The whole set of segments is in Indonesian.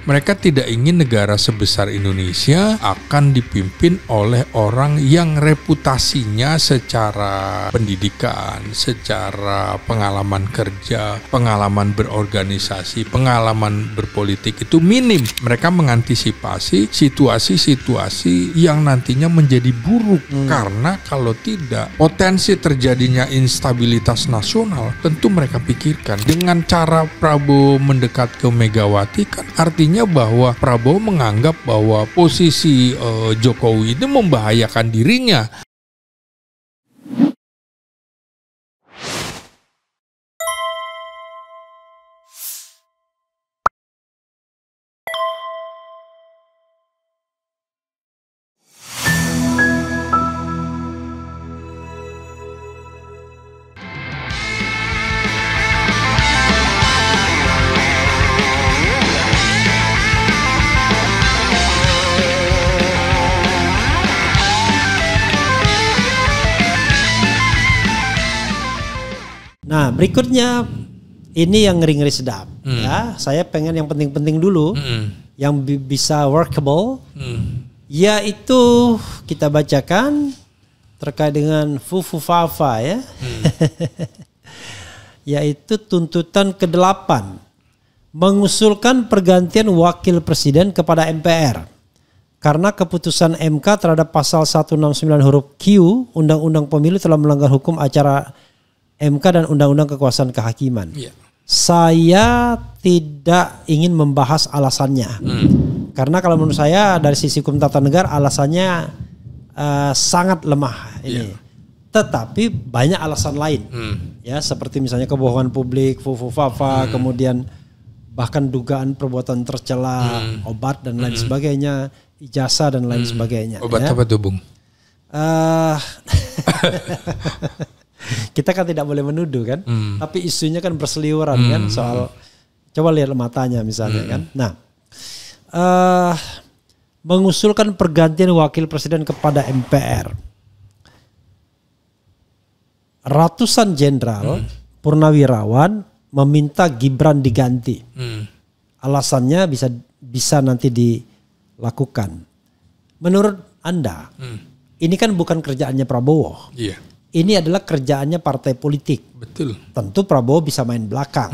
Mereka tidak ingin negara sebesar Indonesia akan dipimpin oleh orang yang reputasinya secara pendidikan, secara pengalaman kerja, pengalaman berorganisasi, pengalaman berpolitik itu minim. Mereka mengantisipasi situasi-situasi yang nantinya menjadi buruk. Karena kalau tidak, potensi terjadinya instabilitas nasional tentu mereka pikirkan. Dengan cara Prabowo mendekat ke Megawati kan artinya bahwa Prabowo menganggap bahwa posisi Jokowi itu membahayakan dirinya. Nah, berikutnya ini yang ngeri-ngeri sedap. Ya, saya pengen yang penting-penting dulu, yang bisa workable, yaitu kita bacakan terkait dengan Fufu Fafa ya, yaitu tuntutan ke-8 mengusulkan pergantian wakil presiden kepada MPR karena keputusan MK terhadap pasal 169 huruf Q Undang-Undang Pemilu telah melanggar hukum acara MK dan Undang-Undang Kekuasaan Kehakiman. Saya tidak ingin membahas alasannya. Karena kalau menurut saya dari sisi hukum tata negara alasannya sangat lemah ini. Tetapi banyak alasan lain. Ya, seperti misalnya kebohongan publik, Fufu Fafa, kemudian bahkan dugaan perbuatan tercela, obat dan lain sebagainya, ijazah dan lain sebagainya. Obat ya. apa tuh, Bung? Kita kan tidak boleh menuduh kan, tapi isunya kan berseliweran kan soal, coba lihat matanya misalnya kan. Nah, mengusulkan pergantian wakil presiden kepada MPR. Ratusan jenderal purnawirawan meminta Gibran diganti. Alasannya bisa nanti dilakukan. Menurut Anda, ini kan bukan kerjaannya Prabowo. Iya. Ini adalah kerjaannya partai politik. Betul. Tentu Prabowo bisa main belakang.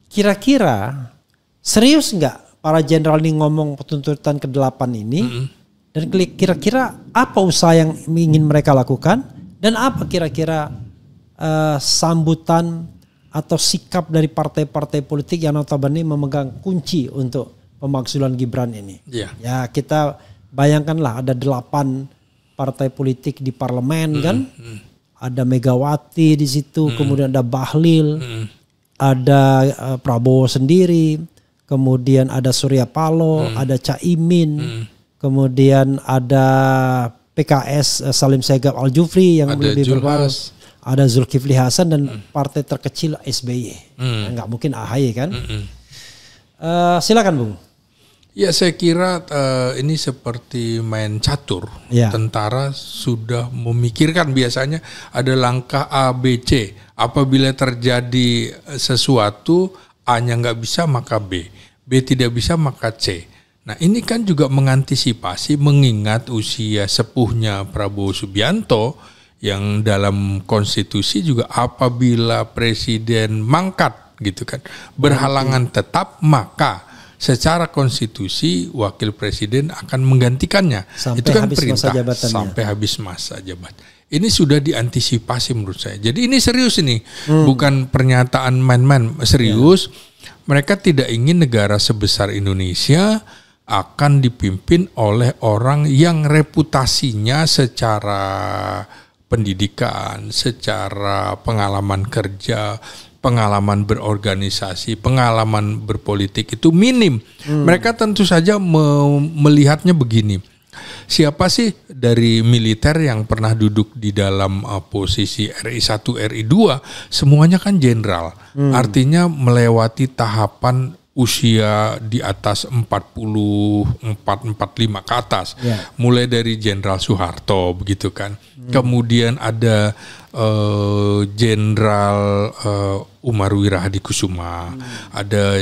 Kira-kira serius nggak para jenderal ini ngomong tuntutan ke-8 ini? Dan kira-kira apa usaha yang ingin mereka lakukan? Dan apa kira-kira sambutan atau sikap dari partai-partai politik yang notabene memegang kunci untuk pemakzulan Gibran ini? Ya, kita bayangkanlah ada 8 partai politik di parlemen kan, ada Megawati di situ, kemudian ada Bahlil, ada Prabowo sendiri, kemudian ada Surya Paloh, ada Caimin, kemudian ada PKS Salim Segaf Al Jufri yang ada lebih berpengaruh, ada Zulkifli Hasan dan partai terkecil SBY, nggak mungkin AHY kan? Silakan Bung. Ya, saya kira ini seperti main catur. Tentara sudah memikirkan biasanya ada langkah A, B, C. Apabila terjadi sesuatu, A-nya nggak bisa maka B. B tidak bisa maka C. Nah, ini kan juga mengantisipasi mengingat usia sepuhnya Prabowo Subianto yang dalam konstitusi juga apabila presiden mangkat gitu kan, berhalangan tetap, maka secara konstitusi wakil presiden akan menggantikannya. Sampai itu kan habis perintah masa jabatannya. Sampai habis masa jabatan. Ini sudah diantisipasi menurut saya. Jadi ini serius ini, bukan pernyataan main-main, serius. Mereka tidak ingin negara sebesar Indonesia akan dipimpin oleh orang yang reputasinya secara pendidikan, secara pengalaman kerja, pengalaman berorganisasi, pengalaman berpolitik itu minim. Mereka tentu saja melihatnya begini. Siapa sih dari militer yang pernah duduk di dalam posisi RI 1, RI 2? Semuanya kan jenderal. Artinya melewati tahapan usia di atas 44-45 ke atas. Mulai dari Jenderal Soeharto begitu kan. Kemudian ada Jenderal Umar Wirahadikusuma, ada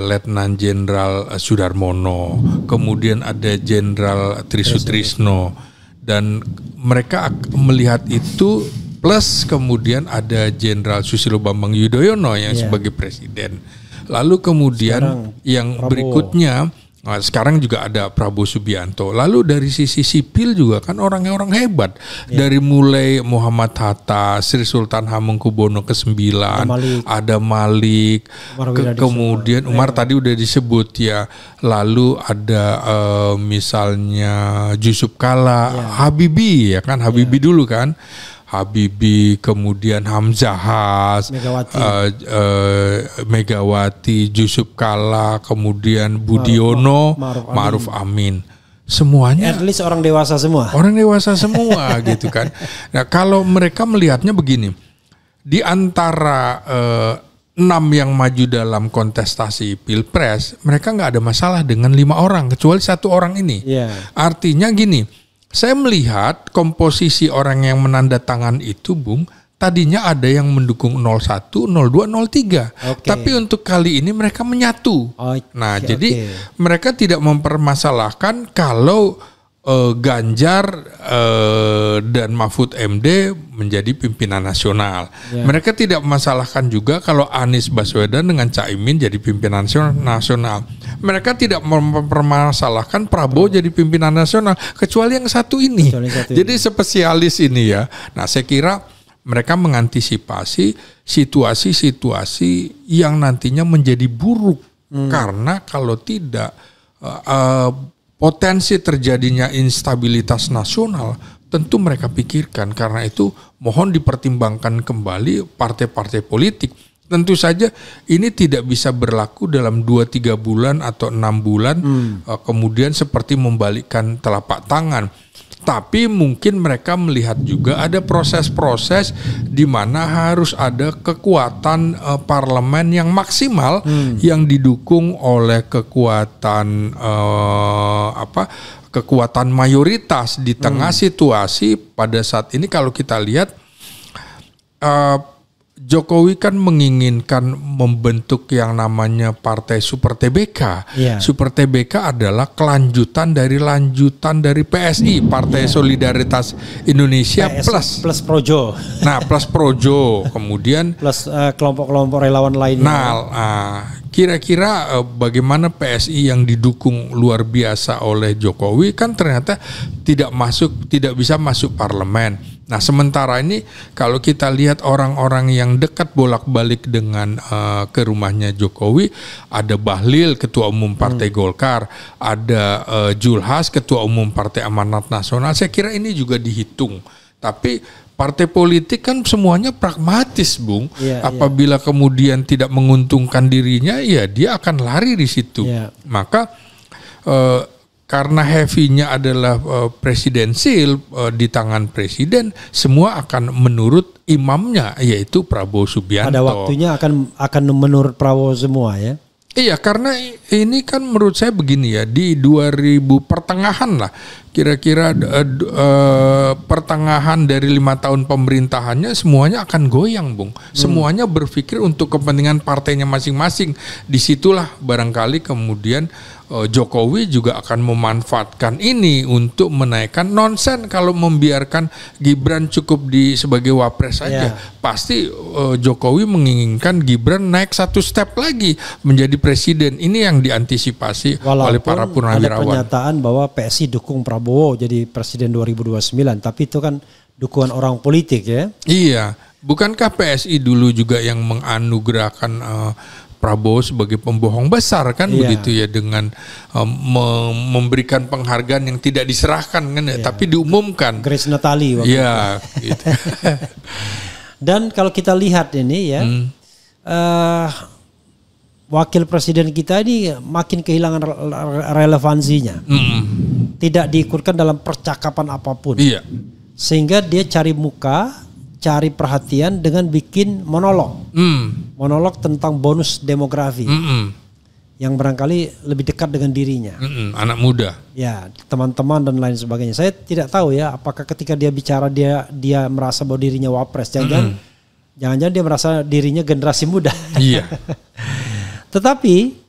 Letnan Jenderal Sudarmono, kemudian ada Jenderal Trisutrisno, dan mereka melihat itu plus kemudian ada Jenderal Susilo Bambang Yudhoyono yang sebagai presiden. Lalu kemudian sekarang yang Prabowo. Berikutnya sekarang juga ada Prabowo Subianto. Lalu dari sisi sipil juga kan orang-orang hebat. Dari mulai Muhammad Hatta, Sri Sultan Hamengkubuwono ke-9, ada Malik, kemudian Umar tadi udah disebut ya. Lalu ada misalnya Yusuf Kala, Habibie ya kan, Habibie dulu kan. Habibie, kemudian Hamzahas, Megawati, Yusuf Kala, kemudian Budiono, Ma'ruf Amin. Semuanya. At least orang dewasa semua. Orang dewasa semua gitu kan. Nah kalau mereka melihatnya begini, di antara 6 yang maju dalam kontestasi Pilpres, mereka nggak ada masalah dengan 5 orang, kecuali 1 orang ini. Artinya gini, saya melihat komposisi orang yang menandatangan itu, Bung, tadinya ada yang mendukung 01, 02, 03. Tapi untuk kali ini mereka menyatu. Jadi mereka tidak mempermasalahkan kalau Ganjar dan Mahfud MD menjadi pimpinan nasional. Mereka tidak memasalahkan juga kalau Anies Baswedan dengan Caimin jadi pimpinan nasional. Mereka tidak mempermasalahkan Prabowo jadi pimpinan nasional, kecuali yang satu ini. Jadi spesialis ini ya. Nah saya kira mereka mengantisipasi situasi-situasi yang nantinya menjadi buruk. Karena kalau tidak potensi terjadinya instabilitas nasional tentu mereka pikirkan. Karena itu mohon dipertimbangkan kembali partai-partai politik. Tentu saja ini tidak bisa berlaku dalam 2-3 bulan atau 6 bulan kemudian seperti membalikkan telapak tangan. Tapi mungkin mereka melihat juga ada proses-proses di mana harus ada kekuatan parlemen yang maksimal yang didukung oleh kekuatan kekuatan mayoritas di tengah situasi pada saat ini. Kalau kita lihat Jokowi kan menginginkan membentuk yang namanya Partai Super TBK. Super TBK adalah kelanjutan dari PSI, Partai Solidaritas Indonesia plus Projo. Nah, plus Projo, kemudian plus kelompok-kelompok relawan lainnya. Kira-kira bagaimana PSI yang didukung luar biasa oleh Jokowi kan ternyata tidak bisa masuk parlemen. Nah sementara ini kalau kita lihat orang-orang yang dekat bolak-balik dengan ke rumahnya Jokowi, ada Bahlil Ketua Umum Partai Golkar, ada Julhas Ketua Umum Partai Amanat Nasional. Saya kira ini juga dihitung. Tapi partai politik kan semuanya pragmatis, Bung. Apabila kemudian tidak menguntungkan dirinya, ya dia akan lari di situ. Maka karena heavy-nya adalah presidensil di tangan presiden, semua akan menurut imamnya, yaitu Prabowo Subianto. Pada waktunya akan menurut Prabowo semua ya. Iya, karena ini kan menurut saya begini ya, di 2000 pertengahan lah, kira-kira pertengahan dari 5 tahun pemerintahannya semuanya akan goyang, Bung. Semuanya berpikir untuk kepentingan partainya masing-masing. Disitulah barangkali kemudian Jokowi juga akan memanfaatkan ini untuk menaikkan. Nonsen kalau membiarkan Gibran cukup sebagai wapres saja. Pasti Jokowi menginginkan Gibran naik 1 step lagi menjadi presiden. Ini yang diantisipasi oleh para purnawirawan. Ada pernyataan bahwa PSI dukung Prabowo jadi presiden 2029, tapi itu kan dukungan orang politik ya. Iya, bukankah PSI dulu juga yang menganugerahkan Prabowo sebagai pembohong besar kan begitu ya, dengan memberikan penghargaan yang tidak diserahkan kan tapi diumumkan. Grace Natali waktu itu. Gitu. Dan kalau kita lihat ini ya, wakil presiden kita ini makin kehilangan relevansinya. Tidak diikutkan dalam percakapan apapun. Sehingga dia cari muka, cari perhatian dengan bikin monolog. Monolog tentang bonus demografi. yang barangkali lebih dekat dengan dirinya. Anak muda. Ya, teman-teman dan lain sebagainya. Saya tidak tahu ya apakah ketika dia bicara dia merasa bahwa dirinya wapres. Jangan-jangan dia merasa dirinya generasi muda. Iya. Tetapi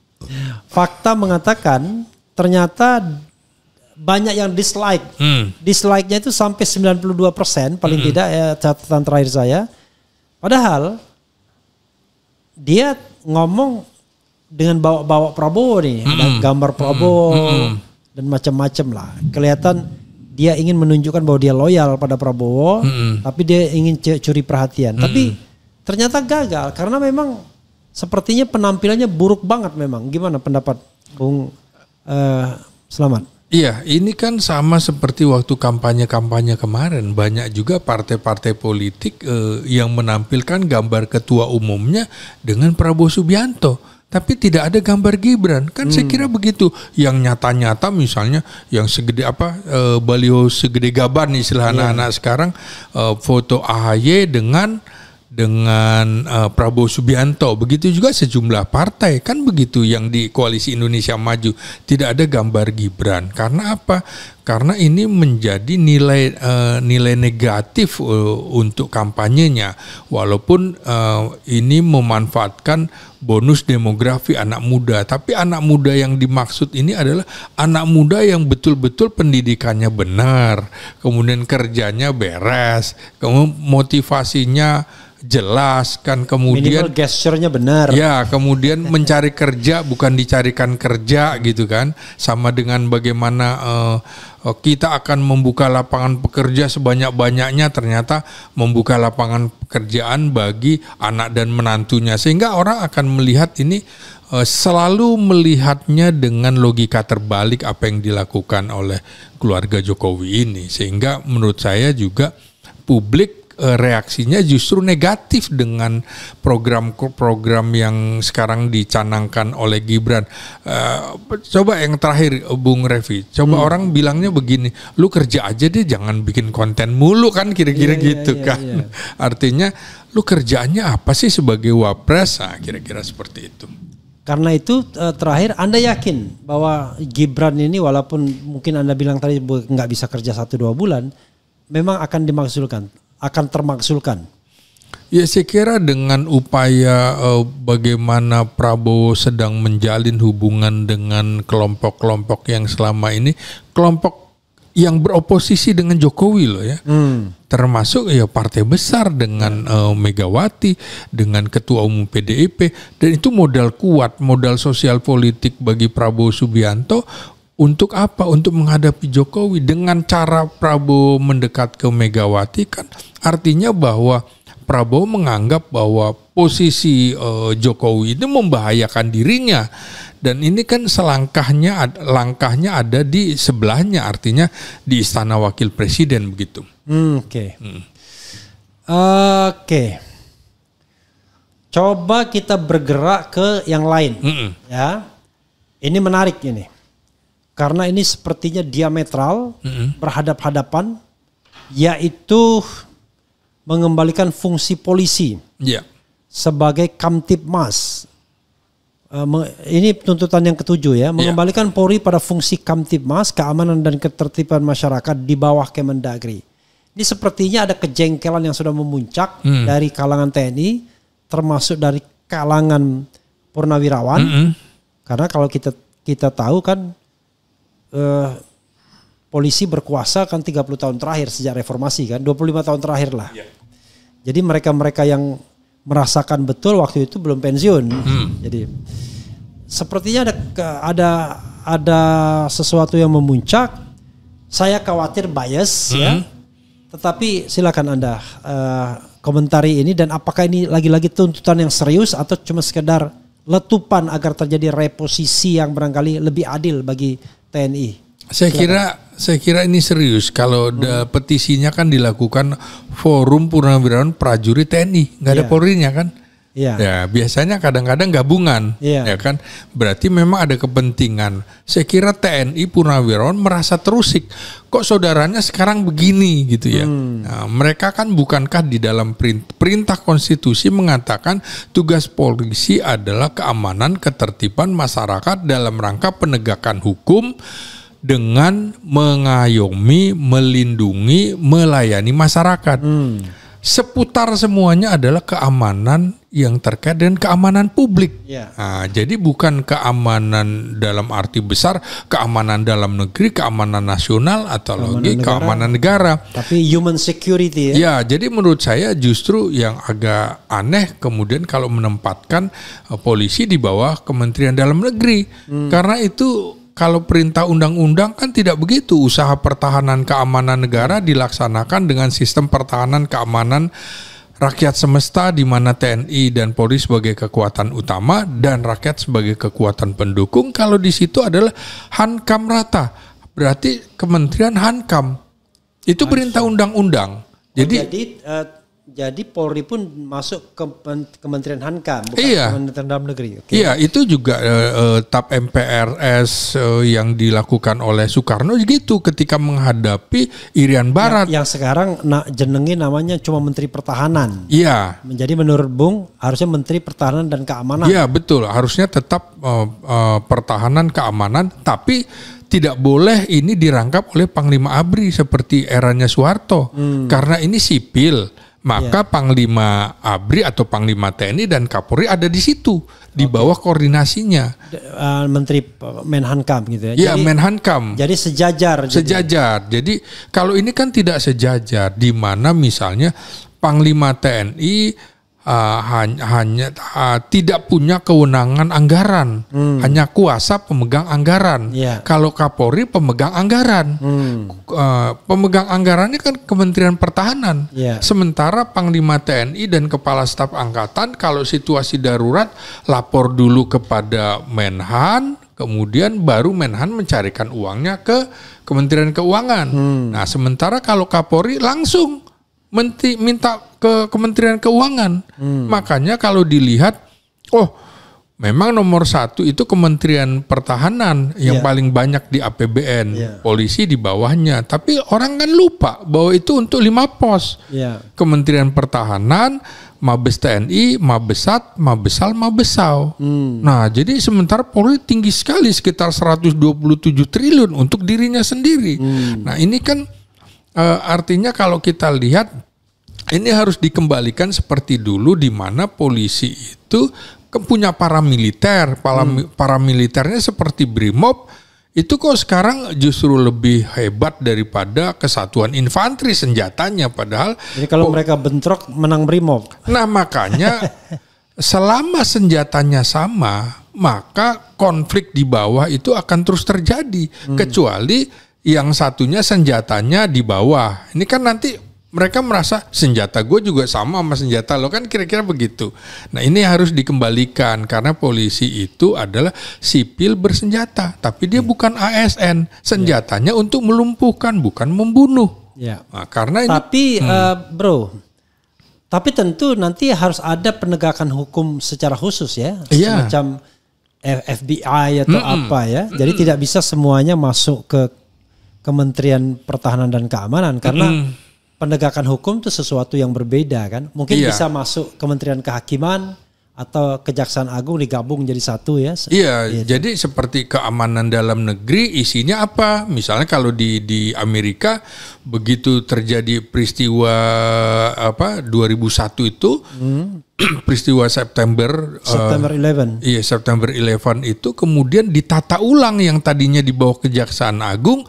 fakta mengatakan ternyata banyak yang dislike. Dislike-nya itu sampai 92% paling tidak ya, catatan terakhir saya. Padahal dia ngomong dengan bawa Prabowo nih, ada gambar Prabowo dan macam-macam lah. Kelihatan dia ingin menunjukkan bahwa dia loyal pada Prabowo, tapi dia ingin curi perhatian. Tapi ternyata gagal karena memang sepertinya penampilannya buruk banget memang. Gimana pendapat Bung Selamat? Iya, ini kan sama seperti waktu kampanye-kampanye kemarin. Banyak juga partai-partai politik yang menampilkan gambar ketua umumnya dengan Prabowo Subianto. Tapi tidak ada gambar Gibran. Kan saya kira begitu. Yang nyata-nyata misalnya yang segede baliho segede gaban istilah anak-anak sekarang, foto AHY dengan Prabowo Subianto. Begitu juga sejumlah partai kan begitu yang di Koalisi Indonesia Maju tidak ada gambar Gibran. Karena apa? Karena ini menjadi nilai negatif untuk kampanyenya. Walaupun ini memanfaatkan bonus demografi anak muda, tapi anak muda yang dimaksud ini adalah anak muda yang betul-betul pendidikannya benar, kemudian kerjanya beres, kemudian motivasinya jelas kan, kemudian minimal gesture-nya benar. Ya, kemudian mencari kerja bukan dicarikan kerja gitu kan. Sama dengan bagaimana kita akan membuka lapangan pekerja sebanyak-banyaknya, ternyata membuka lapangan pekerjaan bagi anak dan menantunya. Sehingga orang akan melihat ini selalu melihatnya dengan logika terbalik apa yang dilakukan oleh keluarga Jokowi ini. Sehingga menurut saya juga publik reaksinya justru negatif dengan program-program yang sekarang dicanangkan oleh Gibran. Coba yang terakhir Bung Revi, coba orang bilangnya begini, lu kerja aja deh, jangan bikin konten mulu kan, kira-kira gitu kan. Artinya lu kerjaannya apa sih sebagai wapres? Nah, kira-kira seperti itu. Karena itu terakhir Anda yakin bahwa Gibran ini walaupun mungkin Anda bilang tadi nggak bisa kerja 1-2 bulan, memang akan termaksulkan. Ya, saya kira dengan upaya bagaimana Prabowo sedang menjalin hubungan dengan kelompok-kelompok yang selama ini kelompok yang beroposisi dengan Jokowi loh ya. Termasuk ya partai besar dengan Megawati, dengan Ketua Umum PDIP, dan itu modal kuat, modal sosial politik bagi Prabowo Subianto. Untuk apa? Untuk menghadapi Jokowi. Dengan cara Prabowo mendekat ke Megawati kan artinya bahwa Prabowo menganggap bahwa posisi Jokowi itu membahayakan dirinya. Dan ini kan langkahnya ada di sebelahnya, artinya di Istana Wakil Presiden begitu. Oke. Coba kita bergerak ke yang lain. Ya. Ini menarik ini. Karena ini sepertinya diametral, berhadap-hadapan, yaitu mengembalikan fungsi polisi sebagai Kamtibmas. Ini tuntutan yang ke-7 ya, mengembalikan Polri pada fungsi Kamtibmas, keamanan dan ketertiban masyarakat di bawah Kemendagri. Ini sepertinya ada kejengkelan yang sudah memuncak dari kalangan TNI, termasuk dari kalangan purnawirawan. Karena kalau kita tahu kan, polisi berkuasa kan 30 tahun terakhir sejak reformasi kan, 25 tahun terakhir lah. Jadi mereka-mereka yang merasakan betul waktu itu belum pensiun. Jadi sepertinya ada sesuatu yang memuncak. Saya khawatir bias ya. Tetapi silakan Anda komentari ini, dan apakah ini lagi-lagi tuntutan yang serius atau cuma sekedar letupan agar terjadi reposisi yang barangkali lebih adil bagi TNI. Saya kira ini serius. Kalau petisinya kan dilakukan Forum Purnawirawan Prajurit TNI, nggak ada Polrinya kan? Iya. Ya, biasanya kadang-kadang gabungan, Iya. ya kan? Berarti memang ada kepentingan. Saya kira TNI Purnawirawan merasa terusik. Kok saudaranya sekarang begini gitu ya? Nah, mereka kan bukankah di dalam perintah konstitusi mengatakan tugas polisi adalah keamanan, ketertiban masyarakat dalam rangka penegakan hukum dengan mengayomi, melindungi, melayani masyarakat. Seputar semuanya adalah keamanan yang terkait dengan keamanan publik. Ya. Nah, jadi bukan keamanan dalam arti besar, keamanan dalam negeri, keamanan nasional atau keamanan negara. Tapi human security ya. Ya, jadi menurut saya justru yang agak aneh kemudian kalau menempatkan polisi di bawah Kementerian Dalam Negeri. Karena itu kalau perintah undang-undang kan tidak begitu. Usaha pertahanan keamanan negara dilaksanakan dengan sistem pertahanan keamanan rakyat semesta di mana TNI dan Polri sebagai kekuatan utama dan rakyat sebagai kekuatan pendukung. Kalau di situ adalah hankam rata. Berarti Kementerian Hankam. Itu perintah undang-undang. Jadi Polri pun masuk ke Kementerian Hankam, bukan Iya. Kementerian Dalam Negeri. Okay. Iya, itu juga TAP MPRS yang dilakukan oleh Soekarno gitu ketika menghadapi Irian Barat. Yang sekarang jenengi namanya cuma Menteri Pertahanan. Iya. Menjadi menurut Bung harusnya Menteri Pertahanan dan Keamanan. Iya, betul. Harusnya tetap pertahanan keamanan, tapi tidak boleh ini dirangkap oleh Panglima ABRI seperti eranya Soeharto. Karena ini sipil. Maka Panglima ABRI atau Panglima TNI dan Kapolri ada di situ di bawah koordinasinya. Menteri Menhankam gitu ya. Iya, Menhankam. Jadi sejajar. Sejajar. Jadi kalau ini kan tidak sejajar, di mana misalnya Panglima TNI hanya tidak punya kewenangan anggaran, hanya kuasa pemegang anggaran. Yeah. Kalau Kapolri pemegang anggaran, pemegang anggarannya kan Kementerian Pertahanan. Yeah. Sementara Panglima TNI dan Kepala Staf Angkatan kalau situasi darurat lapor dulu kepada Menhan, kemudian baru Menhan mencarikan uangnya ke Kementerian Keuangan. Nah, sementara kalau Kapolri langsung minta ke Kementerian Keuangan. Makanya kalau dilihat, memang nomor 1 itu Kementerian Pertahanan yang paling banyak di APBN, polisi di bawahnya. Tapi orang kan lupa bahwa itu untuk 5 pos. Kementerian Pertahanan, Mabes TNI, Mabesat, Mabesal, Mabesau. Nah, jadi sementara Polri tinggi sekali sekitar 127 triliun untuk dirinya sendiri. Nah, ini kan artinya kalau kita lihat ini harus dikembalikan seperti dulu di mana polisi itu punya paramiliter, paramiliternya seperti Brimob itu kok sekarang justru lebih hebat daripada kesatuan infanteri senjatanya padahal. Jadi kalau mereka bentrok menang Brimob. Nah, makanya selama senjatanya sama, maka konflik di bawah itu akan terus terjadi kecuali yang satunya senjatanya di bawah. Ini kan nanti mereka merasa senjata gue juga sama senjata lo, kan kira-kira begitu. Nah, ini harus dikembalikan karena polisi itu adalah sipil bersenjata, tapi dia bukan ASN. Senjatanya untuk melumpuhkan, bukan membunuh. Nah, karena tapi bro, tapi tentu nanti harus ada penegakan hukum secara khusus ya, semacam FBI atau apa ya. Jadi tidak bisa semuanya masuk ke Kementerian Pertahanan dan Keamanan karena penegakan hukum itu sesuatu yang berbeda kan. Mungkin bisa masuk Kementerian Kehakiman atau Kejaksaan Agung digabung jadi satu ya. Iya, jadi seperti keamanan dalam negeri isinya apa? Misalnya kalau di Amerika begitu terjadi peristiwa 2001 itu peristiwa September 11. Iya, September 11 itu kemudian ditata ulang yang tadinya di bawah Kejaksaan Agung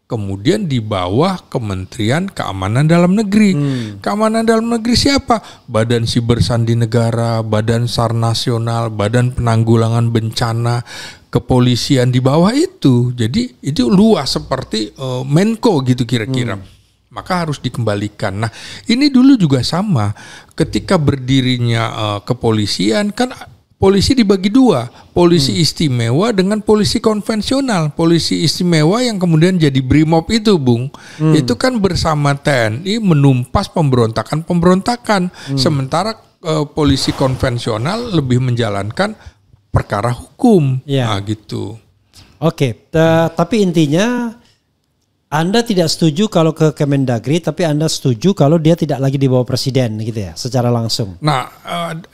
kemudian di bawah Kementerian Keamanan Dalam Negeri. Keamanan Dalam Negeri siapa? Badan Siber Sandi Negara, Badan SAR Nasional, Badan Penanggulangan Bencana, Kepolisian di bawah itu. Jadi itu luas seperti Menko gitu kira-kira. Maka harus dikembalikan. Nah, ini dulu juga sama. Ketika berdirinya kepolisian kan polisi dibagi 2, polisi istimewa dengan polisi konvensional. Polisi istimewa yang kemudian jadi Brimob itu, Bung, itu kan bersama TNI menumpas pemberontakan-pemberontakan. Sementara polisi konvensional lebih menjalankan perkara hukum, gitu. Oke, tapi intinya Anda tidak setuju kalau ke Kemendagri, tapi Anda setuju kalau dia tidak lagi di bawah presiden gitu ya, secara langsung. Nah,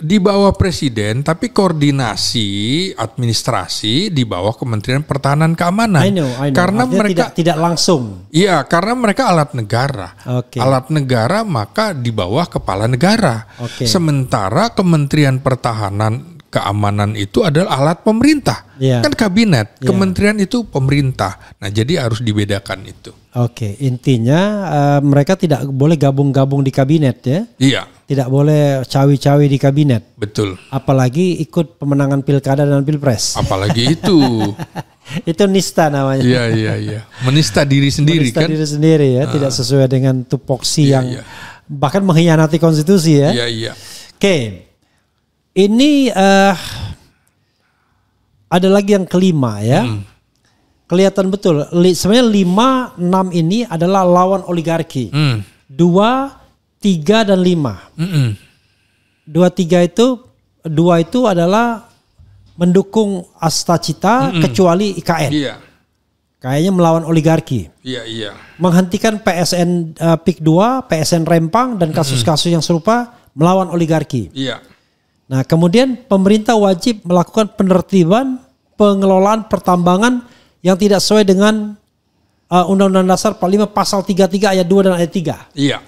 di bawah presiden, tapi koordinasi administrasi di bawah Kementerian Pertahanan Keamanan. I know. Karena artinya mereka tidak langsung. Iya, karena mereka alat negara. Okay. Alat negara maka di bawah kepala negara. Okay. Sementara Kementerian Pertahanan Keamanan itu adalah alat pemerintah, kan kabinet. Kementerian itu pemerintah. Nah, jadi harus dibedakan itu. Oke, intinya mereka tidak boleh gabung-gabung di kabinet ya? Iya. Tidak boleh cawi-cawi di kabinet. Betul. Apalagi ikut pemenangan pilkada dan pilpres. Apalagi itu. Itu nista namanya. Iya. Menista diri sendiri. Menista diri sendiri ya, tidak sesuai dengan tupoksi yang bahkan mengkhianati konstitusi ya. Iya. Oke. Ini ada lagi yang kelima ya. Kelihatan betul. Sebenarnya 5, 6 ini adalah lawan oligarki. 2, 3 dan 5. 2, 3 itu 2 itu adalah mendukung Astacita kecuali IKN. Iya. Kayaknya melawan oligarki. Iya. Menghentikan PSN PIK 2, PSN Rempang dan kasus-kasus yang serupa melawan oligarki. Iya. Nah, kemudian pemerintah wajib melakukan penertiban pengelolaan pertambangan yang tidak sesuai dengan Undang-Undang Dasar 45 Pasal 33 ayat 2 dan ayat 3. Iya.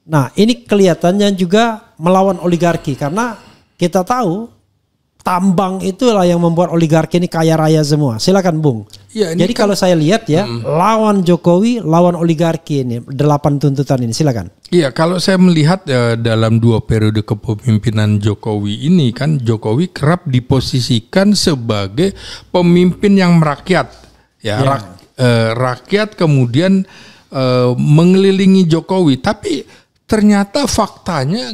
Nah, ini kelihatannya juga melawan oligarki karena kita tahu tambang itulah yang membuat oligarki ini kaya raya semua. Silakan Bung. Ya, jadi kalau saya lihat ya, lawan Jokowi, lawan oligarki ini 8 tuntutan ini. Silakan. Iya, kalau saya melihat dalam 2 periode kepemimpinan Jokowi ini kan Jokowi kerap diposisikan sebagai pemimpin yang merakyat. Ya. Rakyat kemudian mengelilingi Jokowi, tapi ternyata faktanya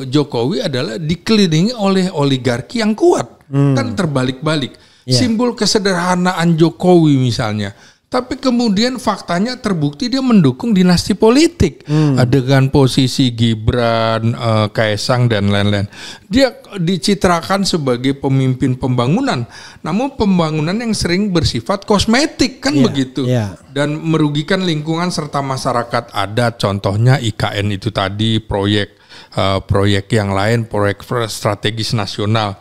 Jokowi adalah dikelilingi oleh oligarki yang kuat. Kan terbalik-balik. Simbol kesederhanaan Jokowi misalnya. Tapi kemudian faktanya terbukti dia mendukung dinasti politik. Dengan posisi Gibran, Kaesang dan lain-lain. Dia dicitrakan sebagai pemimpin pembangunan. Namun pembangunan yang sering bersifat kosmetik kan begitu. Dan merugikan lingkungan serta masyarakat adat. Contohnya IKN itu tadi, proyek yang lain, proyek strategis nasional.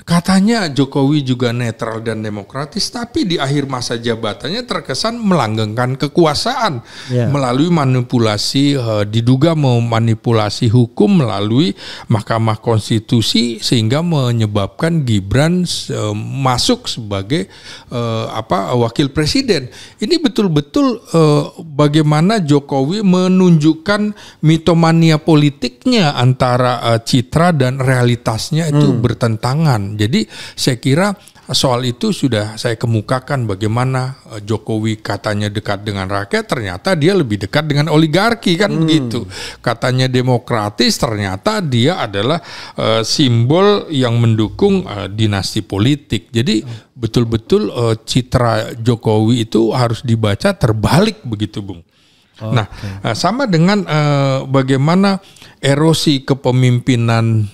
Katanya Jokowi juga netral dan demokratis, tapi di akhir masa jabatannya terkesan melanggengkan kekuasaan melalui manipulasi, diduga memanipulasi hukum melalui Mahkamah Konstitusi sehingga menyebabkan Gibran masuk sebagai wakil presiden. Ini betul-betul bagaimana Jokowi menunjukkan mitomania politiknya antara citra dan realitasnya itu bertentangan. Jadi saya kira soal itu sudah saya kemukakan bagaimana Jokowi katanya dekat dengan rakyat, ternyata dia lebih dekat dengan oligarki kan begitu. Katanya demokratis, ternyata dia adalah simbol yang mendukung dinasti politik. Jadi betul-betul citra Jokowi itu harus dibaca terbalik begitu, Bung. Nah, sama dengan bagaimana erosi kepemimpinan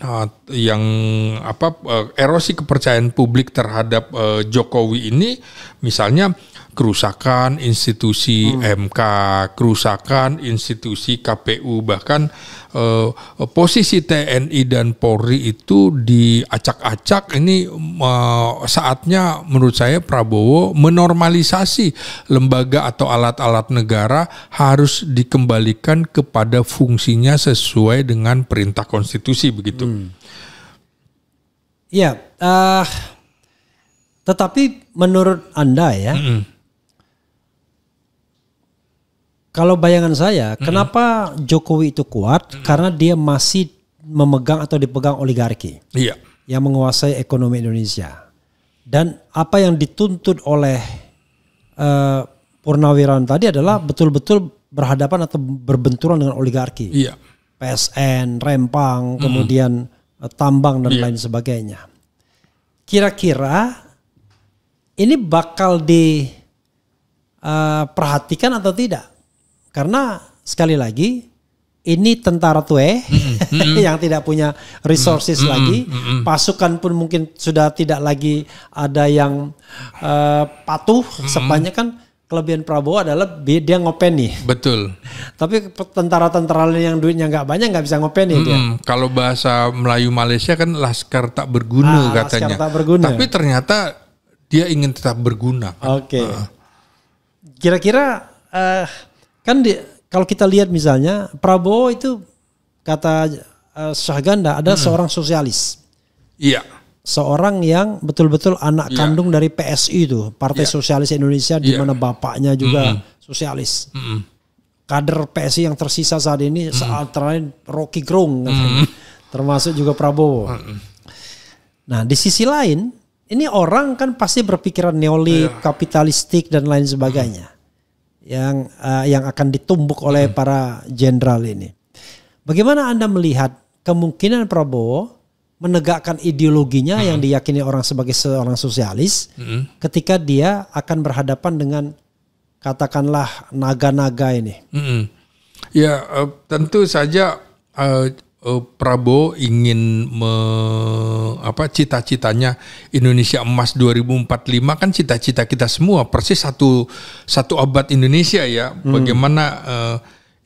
erosi kepercayaan publik terhadap Jokowi ini, misalnya kerusakan institusi MK, kerusakan institusi KPU, bahkan posisi TNI dan Polri itu diacak-acak. Ini saatnya menurut saya Prabowo menormalisasi lembaga atau alat-alat negara harus dikembalikan kepada fungsinya sesuai dengan perintah konstitusi begitu. Ya, tetapi menurut Anda ya, kalau bayangan saya, kenapa Jokowi itu kuat? Karena dia masih memegang atau dipegang oligarki yang menguasai ekonomi Indonesia. Dan apa yang dituntut oleh Purnawirawan tadi adalah betul-betul berhadapan atau berbenturan dengan oligarki. PSN, Rempang, kemudian tambang dan lain sebagainya. Kira-kira ini bakal diperhatikan atau tidak? Karena sekali lagi ini tentara tue yang tidak punya resources lagi, pasukan pun mungkin sudah tidak lagi ada yang patuh. Sebanyak kan kelebihan Prabowo adalah dia ngopeni. Betul. Tapi tentara-tentara yang duitnya nggak banyak nggak bisa ngopeni dia. Kalau bahasa Melayu Malaysia kan laskar tak berguna katanya. Laskar tak berguna. Tapi ternyata dia ingin tetap berguna. Oke. Kira-kira kan kalau kita lihat misalnya Prabowo itu kata Syahganda adalah seorang sosialis. Iya. Seorang yang betul-betul anak kandung dari PSI itu, Partai Sosialis Indonesia, di mana bapaknya juga sosialis. Kader PSI yang tersisa saat ini saat terakhir Rocky Gerung, termasuk juga Prabowo. Nah di sisi lain, ini orang kan pasti berpikiran neolib, kapitalistik dan lain sebagainya, yang akan ditumbuk oleh para jenderal ini. Bagaimana Anda melihat kemungkinan Prabowo menegakkan ideologinya yang diyakini orang sebagai seorang sosialis ketika dia akan berhadapan dengan katakanlah naga-naga ini? Ya tentu saja Prabowo ingin cita-citanya Indonesia Emas 2045 kan cita-cita kita semua, persis satu abad Indonesia ya, bagaimana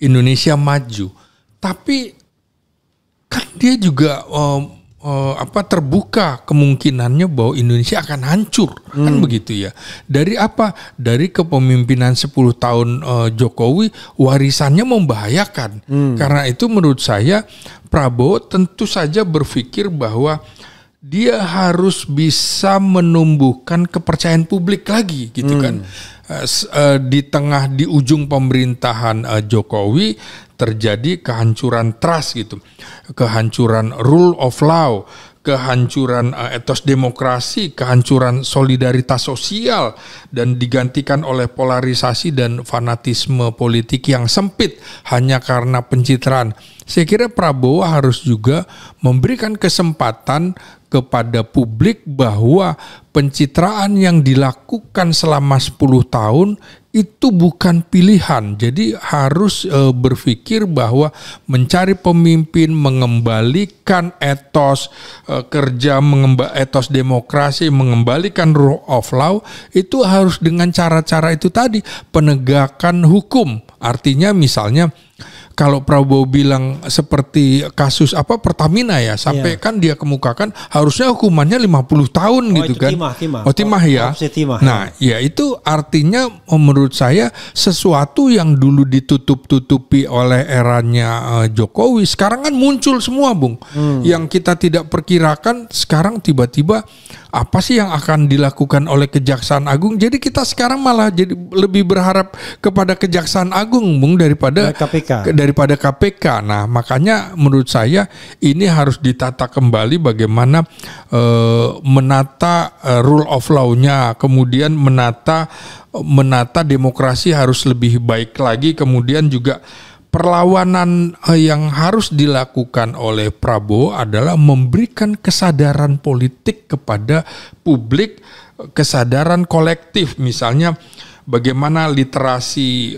Indonesia maju. Tapi kan dia juga terbuka kemungkinannya bahwa Indonesia akan hancur, kan begitu ya. Dari apa? Dari kepemimpinan 10 tahun Jokowi, warisannya membahayakan. Karena itu menurut saya Prabowo tentu saja berpikir bahwa dia harus bisa menumbuhkan kepercayaan publik lagi gitu kan. Di ujung pemerintahan Jokowi terjadi kehancuran trust gitu, kehancuran rule of law, kehancuran etos demokrasi, kehancuran solidaritas sosial, dan digantikan oleh polarisasi dan fanatisme politik yang sempit hanya karena pencitraan. Saya kira Prabowo harus juga memberikan kesempatan kepada publik bahwa pencitraan yang dilakukan selama 10 tahun itu bukan pilihan. Jadi harus berpikir bahwa mencari pemimpin, mengembalikan etos kerja, etos demokrasi, mengembalikan rule of law, itu harus dengan cara-cara itu tadi, penegakan hukum. Artinya misalnya kalau Prabowo bilang seperti kasus Pertamina ya, sampai kan dia kemukakan harusnya hukumannya 50 tahun gitu kan. Timah ya. Nah, ya itu artinya menurut saya sesuatu yang dulu ditutup-tutupi oleh eranya Jokowi sekarang kan muncul semua, Bung. Yang kita tidak perkirakan sekarang tiba-tiba apa sih yang akan dilakukan oleh Kejaksaan Agung. Jadi kita sekarang malah jadi lebih berharap kepada Kejaksaan Agung, Bung, daripada KPK. Nah, makanya menurut saya ini harus ditata kembali bagaimana menata rule of law-nya, kemudian menata demokrasi harus lebih baik lagi, kemudian juga perlawanan yang harus dilakukan oleh Prabowo adalah memberikan kesadaran politik kepada publik, kesadaran kolektif, misalnya bagaimana literasi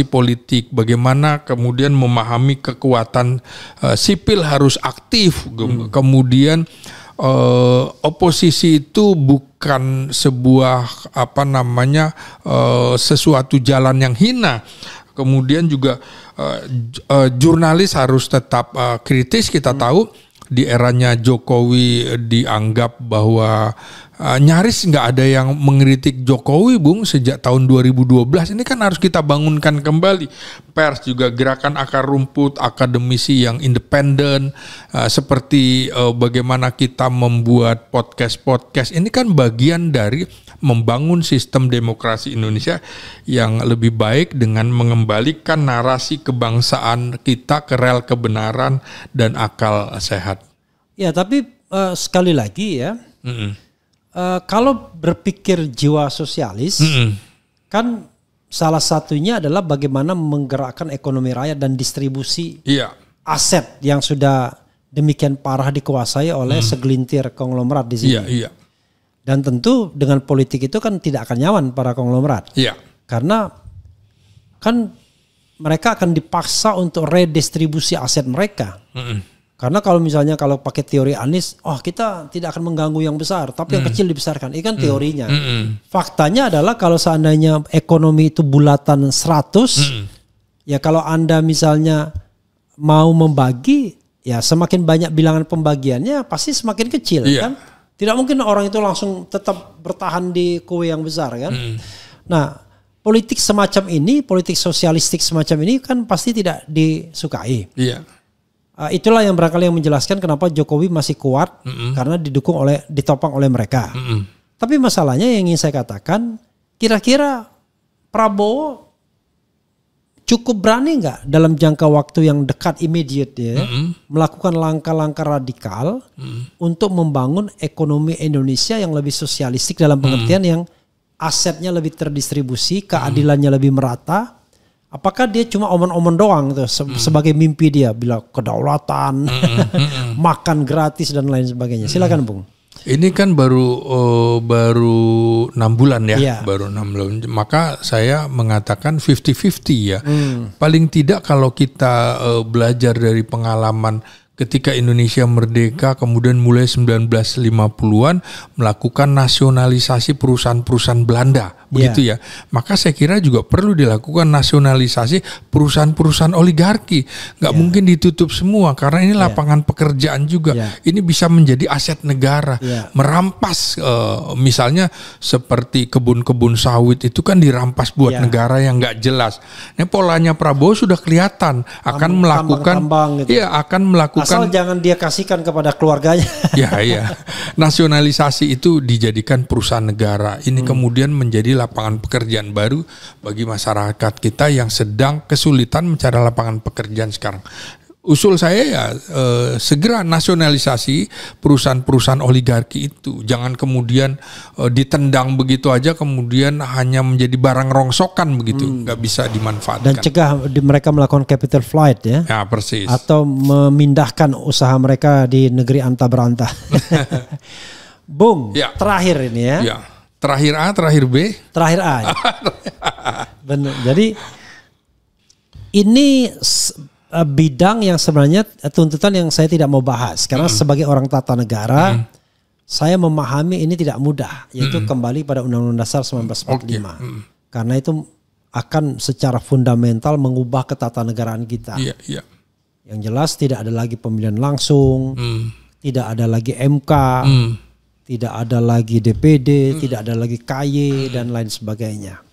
politik, bagaimana kemudian memahami kekuatan sipil harus aktif, kemudian oposisi itu bukan sebuah sesuatu jalan yang hina. Kemudian juga jurnalis harus tetap kritis. Kita tahu di eranya Jokowi dianggap bahwa nyaris nggak ada yang mengkritik Jokowi, Bung, sejak tahun 2012. Ini kan harus kita bangunkan kembali. Pers juga, gerakan akar rumput, akademisi yang independen, seperti bagaimana kita membuat podcast. Ini kan bagian dari membangun sistem demokrasi Indonesia yang lebih baik dengan mengembalikan narasi kebangsaan kita ke rel kebenaran dan akal sehat. Ya, tapi sekali lagi ya, kalau berpikir jiwa sosialis, kan salah satunya adalah bagaimana menggerakkan ekonomi rakyat dan distribusi aset yang sudah demikian parah dikuasai oleh segelintir konglomerat di sini. Dan tentu dengan politik itu kan tidak akan nyaman para konglomerat. Karena kan mereka akan dipaksa untuk redistribusi aset mereka. Karena kalau misalnya kalau pakai teori Anies, kita tidak akan mengganggu yang besar, tapi yang kecil dibesarkan. Ini kan teorinya. Faktanya adalah kalau seandainya ekonomi itu bulatan 100, ya kalau Anda misalnya mau membagi, ya semakin banyak bilangan pembagiannya pasti semakin kecil, kan? Tidak mungkin orang itu langsung tetap bertahan di kue yang besar, kan? Nah, politik semacam ini, politik sosialistik semacam ini kan pasti tidak disukai. Itulah yang barangkali yang menjelaskan kenapa Jokowi masih kuat, karena ditopang oleh mereka. Tapi masalahnya yang ingin saya katakan, kira-kira Prabowo cukup berani nggak dalam jangka waktu yang dekat immediate ya, melakukan langkah-langkah radikal untuk membangun ekonomi Indonesia yang lebih sosialistik dalam pengertian yang asetnya lebih terdistribusi, keadilannya lebih merata. Apakah dia cuma omong-omong doang tuh sebagai mimpi dia, bila kedaulatan, makan gratis dan lain sebagainya. Silakan Bung. Ini kan baru 6 bulan ya, baru 6 bulan. Maka saya mengatakan 50-50 ya. Paling tidak kalau kita belajar dari pengalaman ketika Indonesia merdeka, kemudian mulai 1950-an melakukan nasionalisasi perusahaan-perusahaan Belanda, begitu ya. Maka saya kira juga perlu dilakukan nasionalisasi perusahaan-perusahaan oligarki. Nggak mungkin ditutup semua karena ini lapangan pekerjaan juga. Ini bisa menjadi aset negara. Merampas misalnya seperti kebun-kebun sawit itu kan dirampas buat negara yang nggak jelas. Ini polanya Prabowo sudah kelihatan akan melakukan, akan melakukan. Asal jangan dia kasihkan kepada keluarganya. Nasionalisasi itu dijadikan perusahaan negara. Ini kemudian menjadi lapangan pekerjaan baru bagi masyarakat kita yang sedang kesulitan mencari lapangan pekerjaan sekarang. Usul saya segera nasionalisasi perusahaan-perusahaan oligarki itu. Jangan kemudian ditendang begitu aja, kemudian hanya menjadi barang rongsokan begitu, nggak bisa dimanfaatkan. Dan cegah mereka melakukan capital flight ya. Ya persis. Atau memindahkan usaha mereka di negeri anta berantah. Bung, terakhir ini ya. Terakhir A, terakhir B. Terakhir A. Ya. Benar. Jadi ini bidang yang sebenarnya tuntutan yang saya tidak mau bahas karena sebagai orang tata negara saya memahami ini tidak mudah, yaitu kembali pada Undang-Undang Dasar 1945 karena itu akan secara fundamental mengubah ketatanegaraan kita. Yang jelas tidak ada lagi pemilihan langsung, tidak ada lagi MK, tidak ada lagi DPD, tidak ada lagi KY dan lain sebagainya.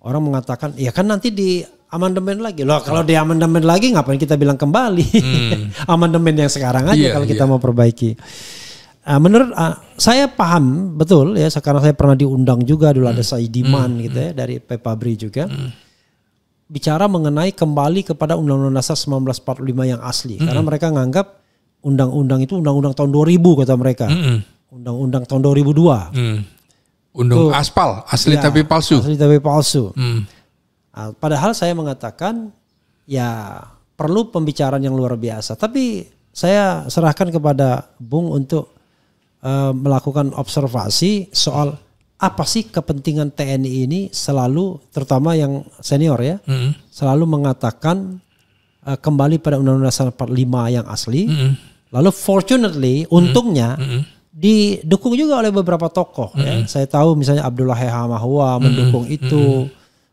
Orang mengatakan ya kan nanti di amandemen lagi. Loh kalau di amandemen lagi ngapain kita bilang kembali? Amandemen yang sekarang aja kalau kita mau perbaiki. Menurut saya paham betul ya, karena saya pernah diundang juga dulu ada Saidiman gitu ya dari Pepabri juga. Bicara mengenai kembali kepada Undang-Undang Dasar 1945 yang asli. Karena mereka nganggap undang-undang itu undang-undang tahun 2000 kata mereka. Undang-undang tahun 2002. Undang aspal, asli tapi palsu. Asli tapi palsu. Padahal saya mengatakan ya perlu pembicaraan yang luar biasa. Tapi saya serahkan kepada Bung untuk melakukan observasi soal apa sih kepentingan TNI ini selalu, terutama yang senior ya, selalu mengatakan kembali pada Undang-Undang Dasar 45 yang asli. Lalu fortunately, untungnya didukung juga oleh beberapa tokoh. Ya. Saya tahu misalnya Abdullah Hamahua mendukung itu.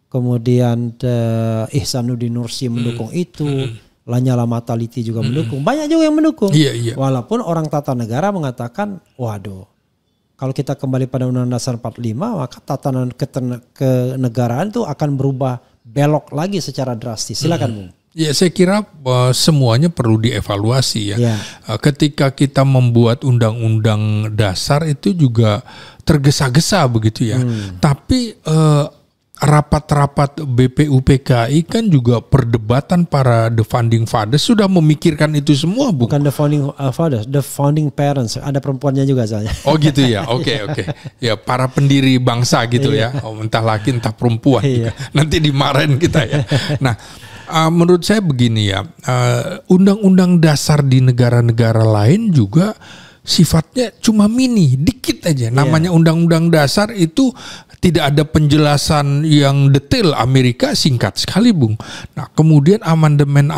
Kemudian Ihsanuddin Nursi mendukung itu, Lanyala Mataliti juga mendukung, banyak juga yang mendukung. Walaupun orang tata negara mengatakan, waduh, kalau kita kembali pada Undang-Undang Dasar 45, maka tatanan kenegaraan itu akan berubah belok lagi secara drastis. Silakan Bung. Ya saya kira semuanya perlu dievaluasi ya. Ketika kita membuat undang-undang dasar itu juga tergesa-gesa begitu ya. Tapi rapat-rapat BPUPKI kan juga perdebatan para the founding fathers sudah memikirkan itu semua, bukan the founding fathers, the founding parents, ada perempuannya juga soalnya. Oh gitu ya, oke. Ya para pendiri bangsa gitu ya, entah laki entah perempuan juga. Nanti dimarahin kita ya. Nah menurut saya begini ya, undang-undang dasar di negara-negara lain juga sifatnya cuma mini, dikit aja. Namanya Undang-Undang Dasar itu tidak ada penjelasan yang detail. Amerika singkat sekali, Bung. Nah, kemudian amandemen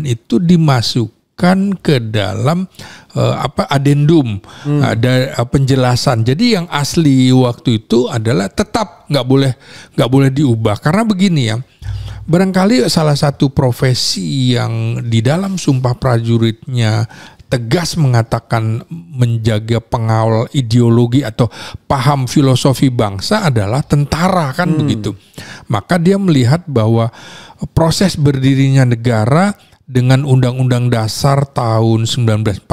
itu dimasukkan ke dalam adendum, ada penjelasan. Jadi yang asli waktu itu adalah tetap nggak boleh diubah, karena begini ya. Barangkali salah satu profesi yang di dalam Sumpah Prajuritnya tegas mengatakan menjaga pengawal ideologi atau paham filosofi bangsa adalah tentara, kan begitu. Maka dia melihat bahwa proses berdirinya negara dengan Undang-Undang Dasar tahun 1945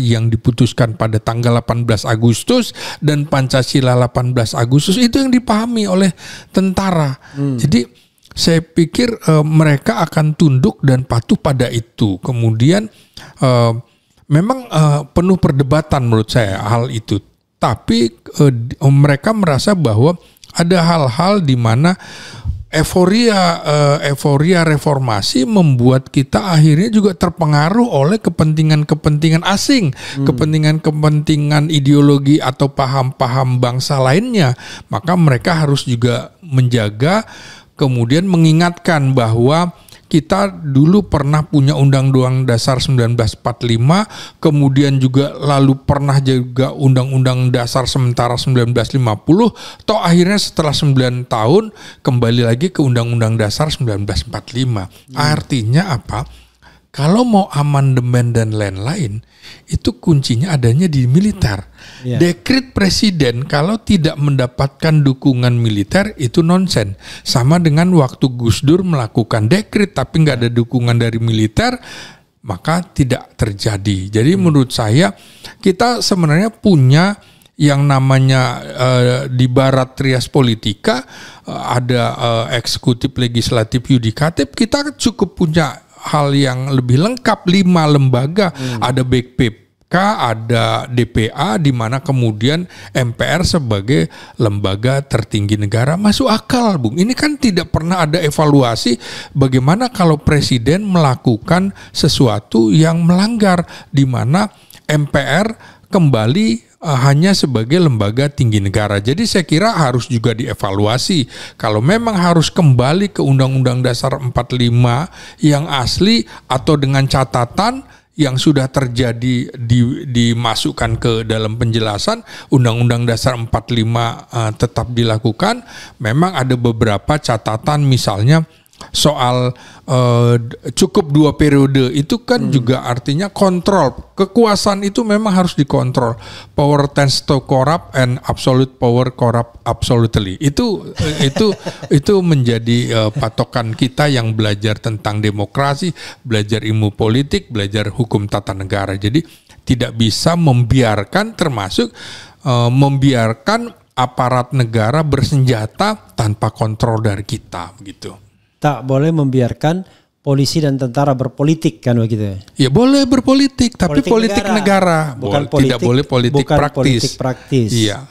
yang diputuskan pada tanggal 18 Agustus dan Pancasila 18 Agustus itu yang dipahami oleh tentara. Jadi saya pikir mereka akan tunduk dan patuh pada itu. Kemudian memang penuh perdebatan menurut saya hal itu. Tapi mereka merasa bahwa ada hal-hal di mana euforia reformasi membuat kita akhirnya juga terpengaruh oleh kepentingan-kepentingan asing, kepentingan-kepentingan ideologi atau paham-paham bangsa lainnya. Maka mereka harus juga menjaga, kemudian mengingatkan bahwa kita dulu pernah punya Undang-Undang Dasar 1945, kemudian juga lalu pernah juga Undang-Undang Dasar sementara 1950, toh akhirnya setelah 9 tahun kembali lagi ke Undang-Undang Dasar 1945. Artinya apa? Kalau mau amandemen dan lain-lain, itu kuncinya adanya di militer. Dekret presiden kalau tidak mendapatkan dukungan militer itu nonsen. Sama dengan waktu Gus Dur melakukan dekret tapi nggak ada dukungan dari militer, maka tidak terjadi. Jadi menurut saya kita sebenarnya punya yang namanya di barat trias politika, ada eksekutif, legislatif, yudikatif. Kita cukup punya hal yang lebih lengkap, 5 lembaga, ada BPK, ada DPA, di mana kemudian MPR sebagai lembaga tertinggi negara. Masuk akal, Bung. Ini kan tidak pernah ada evaluasi bagaimana kalau presiden melakukan sesuatu yang melanggar, di mana MPR kembali hanya sebagai lembaga tinggi negara. Jadi saya kira harus juga dievaluasi. Kalau memang harus kembali ke Undang-Undang Dasar 45 yang asli atau dengan catatan yang sudah terjadi dimasukkan ke dalam penjelasan Undang-Undang Dasar 45 tetap dilakukan. Memang ada beberapa catatan, misalnya soal cukup 2 periode itu kan juga artinya kontrol kekuasaan itu memang harus dikontrol. Power tends to corrupt and absolute power corrupt absolutely. Itu menjadi patokan kita yang belajar tentang demokrasi, belajar ilmu politik, belajar hukum tata negara. Jadi tidak bisa membiarkan, termasuk membiarkan aparat negara bersenjata tanpa kontrol dari kita, begitu. Tak boleh membiarkan polisi dan tentara berpolitik, kan begitu? Ya boleh berpolitik, tapi politik negara. Bukan tidak boleh politik praktis. Politik praktis. Iya.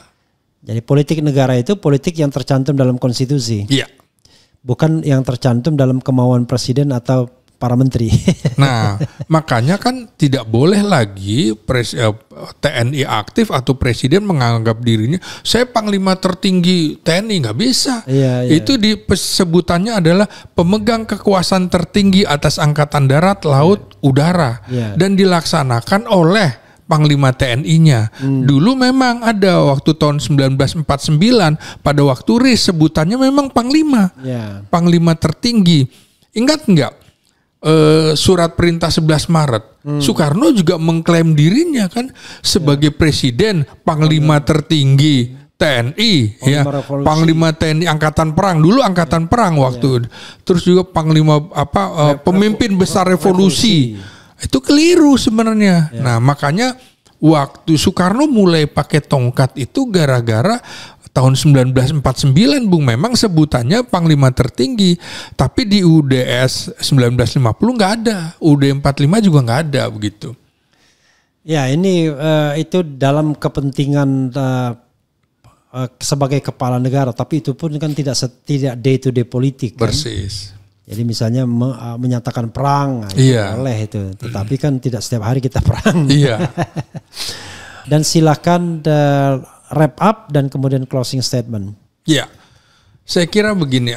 Jadi politik negara itu politik yang tercantum dalam konstitusi. Iya. Bukan yang tercantum dalam kemauan presiden atau para menteri. Nah, makanya kan tidak boleh lagi TNI aktif atau presiden menganggap dirinya saya panglima tertinggi TNI, nggak bisa. Itu sebutannya adalah pemegang kekuasaan tertinggi atas angkatan darat, laut, udara, dan dilaksanakan oleh Panglima TNI-nya. Dulu memang ada waktu tahun 1949 pada waktu RIS sebutannya memang panglima. Panglima tertinggi. Ingat nggak? Surat perintah 11 Maret. Soekarno juga mengklaim dirinya kan sebagai presiden, panglima tertinggi TNI, panglima TNI angkatan perang, dulu angkatan perang waktu. Terus juga panglima pemimpin besar revolusi. Itu keliru sebenarnya. Nah, makanya waktu Soekarno mulai pakai tongkat itu gara-gara tahun 1949, Bung, memang sebutannya panglima tertinggi, tapi di UDS 1950 nggak ada, UD 45 juga nggak ada, begitu. Ya, ini itu dalam kepentingan sebagai kepala negara, tapi itu pun kan tidak day to day politik. Kan? Persis. Jadi misalnya menyatakan perang, nah, itu boleh itu. Tetapi kan tidak setiap hari kita perang. Iya. Dan silakan wrap up dan kemudian closing statement. Iya. Saya kira begini,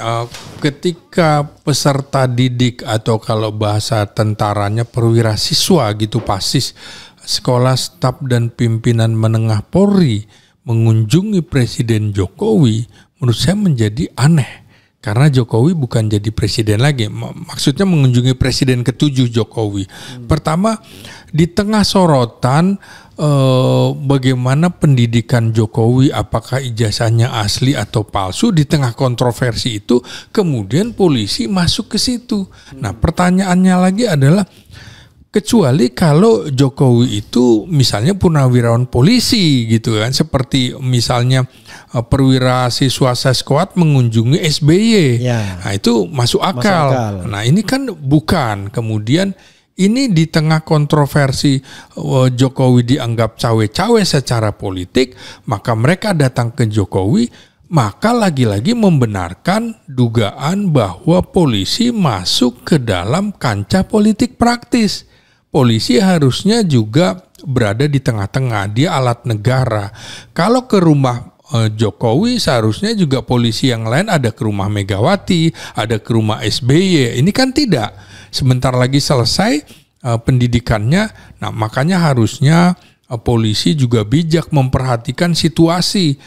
ketika peserta didik atau kalau bahasa tentaranya perwira siswa gitu, pasis, sekolah, staf dan pimpinan menengah Polri mengunjungi Presiden Jokowi, menurut saya menjadi aneh. Karena Jokowi bukan jadi presiden lagi, maksudnya mengunjungi presiden ke-7 Jokowi. Pertama, di tengah sorotan bagaimana pendidikan Jokowi, apakah ijazahnya asli atau palsu, di tengah kontroversi itu kemudian polisi masuk ke situ. Nah, pertanyaannya lagi adalah, kecuali kalau Jokowi itu misalnya purnawirawan polisi gitu kan, seperti misalnya perwira siswa Seskuad mengunjungi SBY, nah itu masuk akal. Nah ini kan bukan. Kemudian ini di tengah kontroversi Jokowi dianggap cawe-cawe secara politik, maka mereka datang ke Jokowi, maka lagi-lagi membenarkan dugaan bahwa polisi masuk ke dalam kancah politik praktis. Polisi harusnya juga berada di tengah-tengah, dia alat negara. Kalau ke rumah Jokowi seharusnya juga polisi yang lain ada ke rumah Megawati, ada ke rumah SBY. Ini kan tidak. Sebentar lagi selesai pendidikannya, nah makanya harusnya polisi juga bijak memperhatikan situasi.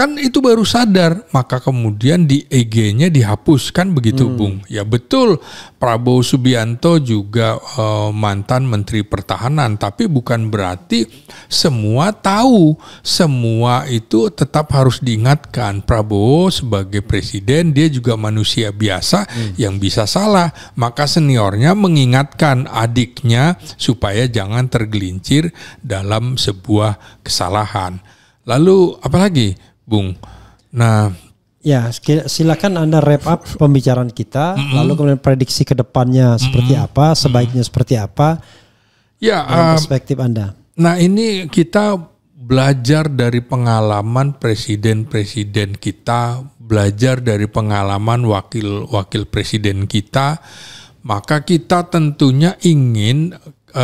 Kan itu baru sadar, maka kemudian di EG-nya dihapuskan begitu Bung. Ya betul, Prabowo Subianto juga mantan Menteri Pertahanan, tapi bukan berarti semua tahu, semua itu tetap harus diingatkan. Prabowo sebagai presiden, dia juga manusia biasa yang bisa salah, maka seniornya mengingatkan adiknya supaya jangan tergelincir dalam sebuah kesalahan. Lalu apalagi Bung? Nah, ya silakan Anda wrap up pembicaraan kita, lalu kemudian prediksi ke depannya seperti apa, sebaiknya seperti apa, ya perspektif Anda. Nah ini kita belajar dari pengalaman presiden-presiden kita, belajar dari pengalaman wakil-wakil presiden kita, maka kita tentunya ingin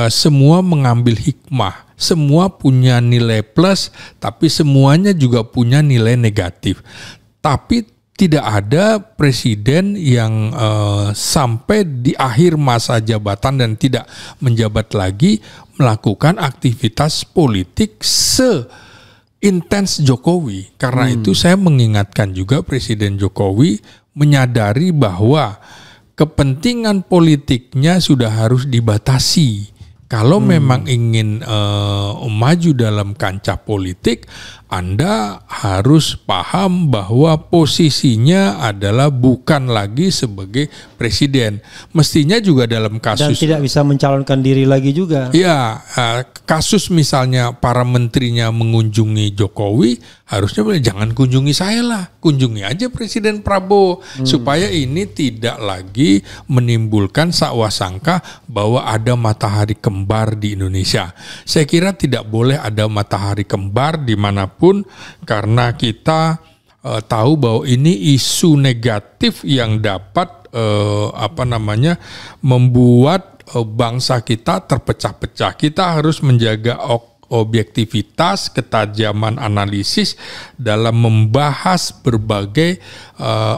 semua mengambil hikmah. Semua punya nilai plus, tapi semuanya juga punya nilai negatif. Tapi tidak ada presiden yang sampai di akhir masa jabatan dan tidak menjabat lagi melakukan aktivitas politik seintens Jokowi. Karena itu saya mengingatkan juga Presiden Jokowi menyadari bahwa kepentingan politiknya sudah harus dibatasi. Kalau memang ingin maju dalam kancah politik, Anda harus paham bahwa posisinya adalah bukan lagi sebagai presiden. Mestinya juga dalam kasus... Dan tidak bisa mencalonkan diri lagi juga. Ya, kasus misalnya para menterinya mengunjungi Jokowi, harusnya jangan kunjungi saya lah, kunjungi aja Presiden Prabowo. Supaya ini tidak lagi menimbulkan sangka bahwa ada matahari kembar di Indonesia. Saya kira tidak boleh ada matahari kembar dimanapun, karena kita tahu bahwa ini isu negatif yang dapat membuat bangsa kita terpecah-pecah. Kita harus menjaga objektivitas, ketajaman analisis dalam membahas berbagai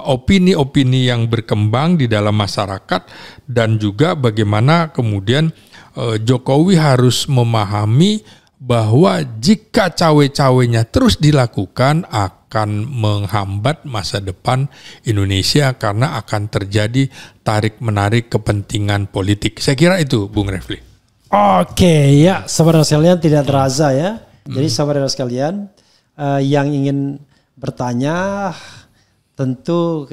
opini-opini yang berkembang di dalam masyarakat, dan juga bagaimana kemudian Jokowi harus memahami bahwa jika cawe-cawenya terus dilakukan akan menghambat masa depan Indonesia, karena akan terjadi tarik-menarik kepentingan politik. Saya kira itu Bung Refli. Oke, ya saudara sekalian, tidak terasa ya. Jadi saudara sekalian yang ingin bertanya tentu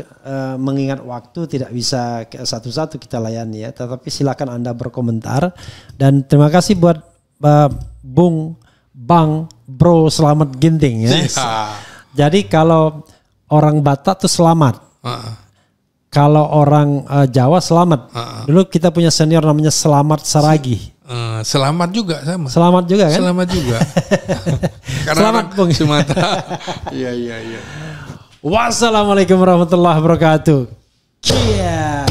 mengingat waktu tidak bisa satu-satu kita layani ya. Tetapi silakan Anda berkomentar, dan terima kasih buat Bro Selamat Ginting ya. Jadi kalau orang Batak tuh selamat. Kalau orang Jawa selamat. Dulu kita punya senior namanya Selamat Saragi. Selamat juga sama. Selamat juga kan? Selamat juga. Selamat Bung Sumatera. Iya. Wassalamualaikum warahmatullahi wabarakatuh. Iya.